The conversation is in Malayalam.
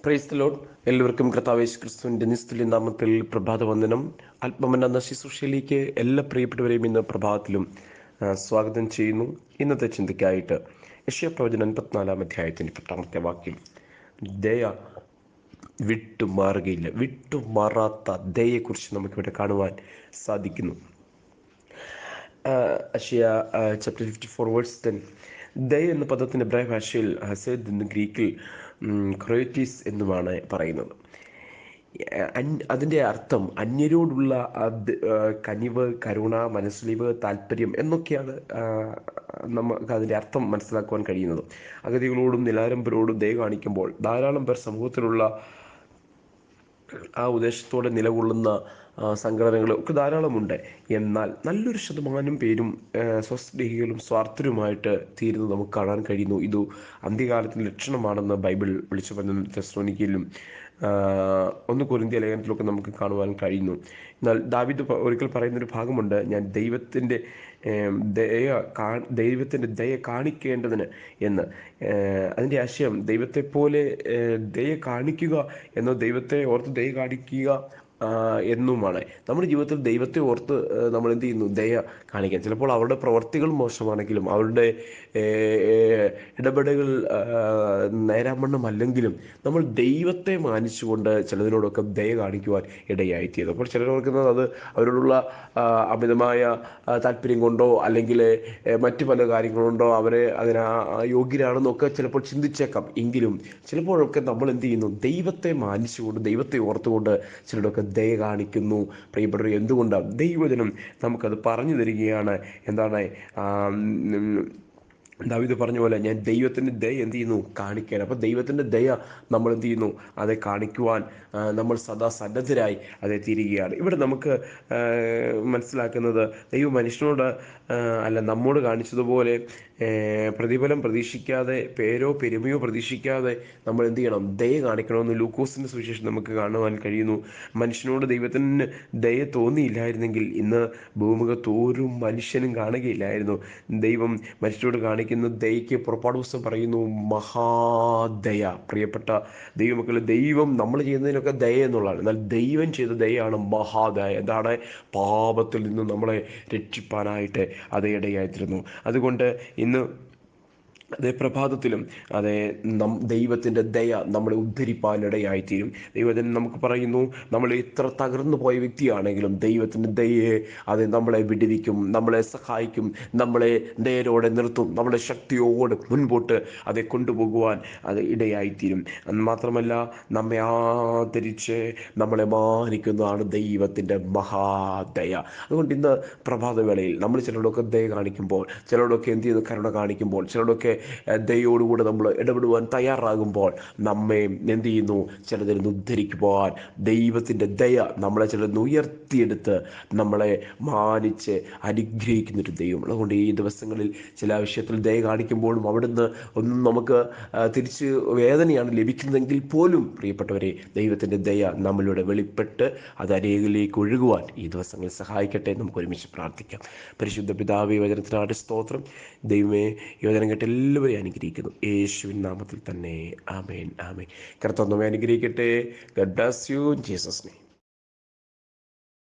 Praise the Lord. എല്ലാവർക്കും കർത്താവ് യേശു ക്രിസ്തുവിൻ്റെ നിസ്തുല്യ നാമത്തിൽ പ്രഭാത വന്ദനം. ആത്മമന്ന എന്ന ശുശ്രൂഷയിലേക്ക് എല്ലാ പ്രിയപ്പെട്ടവരെയും ഇന്ന് പ്രഭാതത്തിലും സ്വാഗതം ചെയ്യുന്നു. ഇന്നത്തെ ചിന്തയ്ക്കായിട്ട് യെശയ്യാപ്രവചനം 54 അധ്യായത്തിൻ്റെ 10 വാക്യം, ദയ വിട്ടുമാറുകയില്ല. വിട്ടുമാറാത്ത ദയയെക്കുറിച്ച് നമുക്കിവിടെ കാണുവാൻ സാധിക്കുന്നു. യെശയ്യാ ചാപ്റ്റർ 54 വേഴ്സ് 10. ദയ എന്ന പദത്തിൻ്റെ എബ്രായ ഭാഷയിൽ ഹസേദ് എന്ന് ഗ്രീക്കിൽ ക്രേറ്റീസ് എന്നുമാണ് പറയുന്നത്. അതിൻ്റെ അർത്ഥം അന്യരോടുള്ള കനിവ്, കരുണ, മനസ്സലിവ്, താല്പര്യം എന്നൊക്കെയാണ് നമുക്ക് അതിൻ്റെ അർത്ഥം മനസ്സിലാക്കുവാൻ കഴിയുന്നത്. അഗതികളോടും നിലാരംബരോടും ദയ കാണിക്കുമ്പോൾ ധാരാളം പേർ സമൂഹത്തിലുള്ള ആ ഉദ്ദേശത്തോടെ നിലകൊള്ളുന്ന സംഘടനകളൊക്കെ ധാരാളമുണ്ട്. എന്നാൽ നല്ലൊരു ശതമാനം പേരും സ്വസ്നേഹികളും സ്വാർത്ഥരുമായിട്ട് തീരുന്നത് നമുക്ക് കാണാൻ കഴിയുന്നു. ഇത് അന്ത്യകാലത്തിൻ്റെ ലക്ഷണമാണെന്ന് ബൈബിൾ വിളിച്ചു പറഞ്ഞ തെസ്സലോനിക്കയിലും 1 കൊരിന്ത്യ ലേഖനത്തിലൊക്കെ നമുക്ക് കാണുവാൻ കഴിയുന്നു. എന്നാൽ ദാവീദ് ഒരിക്കൽ പറയുന്നൊരു ഭാഗമുണ്ട്, ഞാൻ ദൈവത്തിൻ്റെ ദയ കാണിക്കേണ്ടതിന് എന്ന്. അതിൻ്റെ ആശയം ദൈവത്തെപ്പോലെ ദയ കാണിക്കുക എന്നോ ദൈവത്തെ ഓർത്ത് ദയ കാണിക്കുക എന്നുമാണ്. നമ്മുടെ ജീവിതത്തിൽ ദൈവത്തെ ഓർത്ത് നമ്മൾ എന്ത് ചെയ്യുന്നു? ദയ കാണിക്കാൻ. ചിലപ്പോൾ അവരുടെ പ്രവർത്തികൾ മോശമാണെങ്കിലും അവരുടെ ഇടപെടലുകൾ നേരാമണ്ണമല്ലെങ്കിലും നമ്മൾ ദൈവത്തെ മാനിച്ചുകൊണ്ട് ചിലതിനോടൊക്കെ ദയ കാണിക്കുവാൻ ഇടയായിത്തീരുന്നു. അപ്പോൾ ചിലർ ഓർക്കുന്നത് അത് അവരോടുള്ള അമിതമായ താല്പര്യം കൊണ്ടോ അല്ലെങ്കിൽ മറ്റു പല കാര്യങ്ങളുണ്ടോ അവരെ അതിന് യോഗ്യരാണെന്നൊക്കെ ചിലപ്പോൾ ചിന്തിച്ചേക്കാം. എങ്കിലും ചിലപ്പോഴൊക്കെ നമ്മൾ എന്ത് ചെയ്യുന്നു? ദൈവത്തെ മാനിച്ചുകൊണ്ട് ദൈവത്തെ ഓർത്തുകൊണ്ട് ചിലരൊക്കെ ദയ കാണിക്കുന്നു. പ്രിയപ്പെട്ടവർ, എന്തുകൊണ്ടാണ്? ദൈവവചനം നമുക്കത് പറഞ്ഞു തരികയാണ്. എന്താണ് ദാവീദ് പറഞ്ഞ പോലെ, ഞാൻ ദൈവത്തിൻ്റെ ദയ എന്ത് ചെയ്യുന്നു? കാണിക്കാൻ. അപ്പോൾ ദൈവത്തിൻ്റെ ദയ നമ്മൾ എന്ത് ചെയ്യുന്നു? அதை കാണിക്കുവാൻ നമ്മൾ സദാ സന്നദ്ധരായി அதை തീരുകയാണ്. ഇവിടെ നമുക്ക് മനസ്സിലാക്കുന്നത്, ദൈവം മനുഷ്യനോട് അല്ല നമ്മോട് കാണിച്ചതുപോലെ പ്രതിഫലം പ്രതീക്ഷിക്കാതെ, പേരോ പെരുമയോ പ്രതീക്ഷിക്കാതെ നമ്മൾ എന്ത് ചെയ്യണം? ദയ കാണിക്കണമെന്ന് ലൂക്കോസിൻ്റെ സുവിശേഷം നമുക്ക് കാണുവാൻ കഴിയുന്നു. മനുഷ്യനോട് ദൈവത്തിന് ദയ തോന്നിയില്ലായിരുന്നെങ്കിൽ ഇന്ന് ഭൂമുഖത്ത് ഒരു മനുഷ്യനും കാണുകയില്ലായിരുന്നു. ദൈവം മനുഷ്യനോട് കാണിക്കുന്ന ദയയ്ക്ക് പുറപ്പാട് പുസ്തകം പറയുന്നു മഹാദയ. പ്രിയപ്പെട്ട ദൈവമക്കളെ, ദൈവം നമ്മൾ ചെയ്യുന്നതിനൊക്കെ ദയ എന്നുള്ളതാണ്. എന്നാൽ ദൈവം ചെയ്ത ദയയാണ് മഹാദയ. എന്താണ്? പാപത്തിൽ നിന്ന് നമ്മളെ രക്ഷിപ്പാനായിട്ട് അത് ഇടയായിത്തീരുന്നു. അതുകൊണ്ട് ഇന്ന് അതേ പ്രഭാതത്തിലും അതേ ദൈവത്തിൻ്റെ ദയ നമ്മളെ ഉദ്ധരിപ്പാനിടയായിത്തീരും. ദൈവത്തിന് നമുക്ക് പറയുന്നു, നമ്മൾ എത്ര തകർന്നു പോയ വ്യക്തിയാണെങ്കിലും ദൈവത്തിൻ്റെ ദയയെ അത് നമ്മളെ വിടുവിക്കും, നമ്മളെ സഹായിക്കും, നമ്മളെ നേരോടെ നിർത്തും, നമ്മളെ ശക്തിയോട് മുൻപോട്ട് அதை കൊണ്ടുപോകുവാൻ അത് ഇടയായിത്തീരും. മാത്രമല്ല, നമ്മെ ആദരിച്ച് നമ്മളെ മാനിക്കുന്നതാണ് ദൈവത്തിൻ്റെ മഹാദയ. അതുകൊണ്ട് ഇന്ന് പ്രഭാതവേളയിൽ നമ്മൾ ചിലരോടൊക്കെ ദയ കാണിക്കുമ്പോൾ, ചിലരോടൊക്കെ എന്ത് ചെയ്യുന്നു? കരുണ കാണിക്കുമ്പോൾ, ചിലരോടൊക്കെ ദയോടുകൂടെ നമ്മൾ ഇടപെടുവാൻ തയ്യാറാകുമ്പോൾ നമ്മെ എന്ത് ചെയ്യുന്നു? ചിലതിൽ നിന്ന് ഉദ്ധരിക്കുവാൻ ദൈവത്തിൻ്റെ ദയ നമ്മളെ ചിലതിൽ ഉയർത്തിയെടുത്ത് നമ്മളെ മാനിച്ച് അനുഗ്രഹിക്കുന്നൊരു ദൈവം. അതുകൊണ്ട് ഈ ദിവസങ്ങളിൽ ചില വിഷയത്തിൽ ദയ കാണിക്കുമ്പോഴും അവിടുന്ന് ഒന്നും നമുക്ക് തിരിച്ച് വേദനയാണ് ലഭിക്കുന്നതെങ്കിൽ പോലും, പ്രിയപ്പെട്ടവരെ, ദൈവത്തിൻ്റെ ദയ നമ്മളിലൂടെ വെളിപ്പെട്ട് അത് അനേകരിലേക്ക് ഒഴുകുവാൻ ഈ ദിവസങ്ങളിൽ സഹായിക്കട്ടെ. നമുക്ക് ഒരുമിച്ച് പ്രാർത്ഥിക്കാം. പരിശുദ്ധ പിതാവേ, വചനത്തിനാട് സ്തോത്രം. ദൈവമേ, ഈ വചനം കേട്ട് എല്ലാവരെയും അനുഗ്രഹിക്കുന്നു യേശുവിൻ നാമത്തിൽ തന്നെ. ആമേൻ, ആമേൻ. കർത്താവ് നമ്മെ അനുഗ്രഹിക്കട്ടെ. God bless you. Jesus name.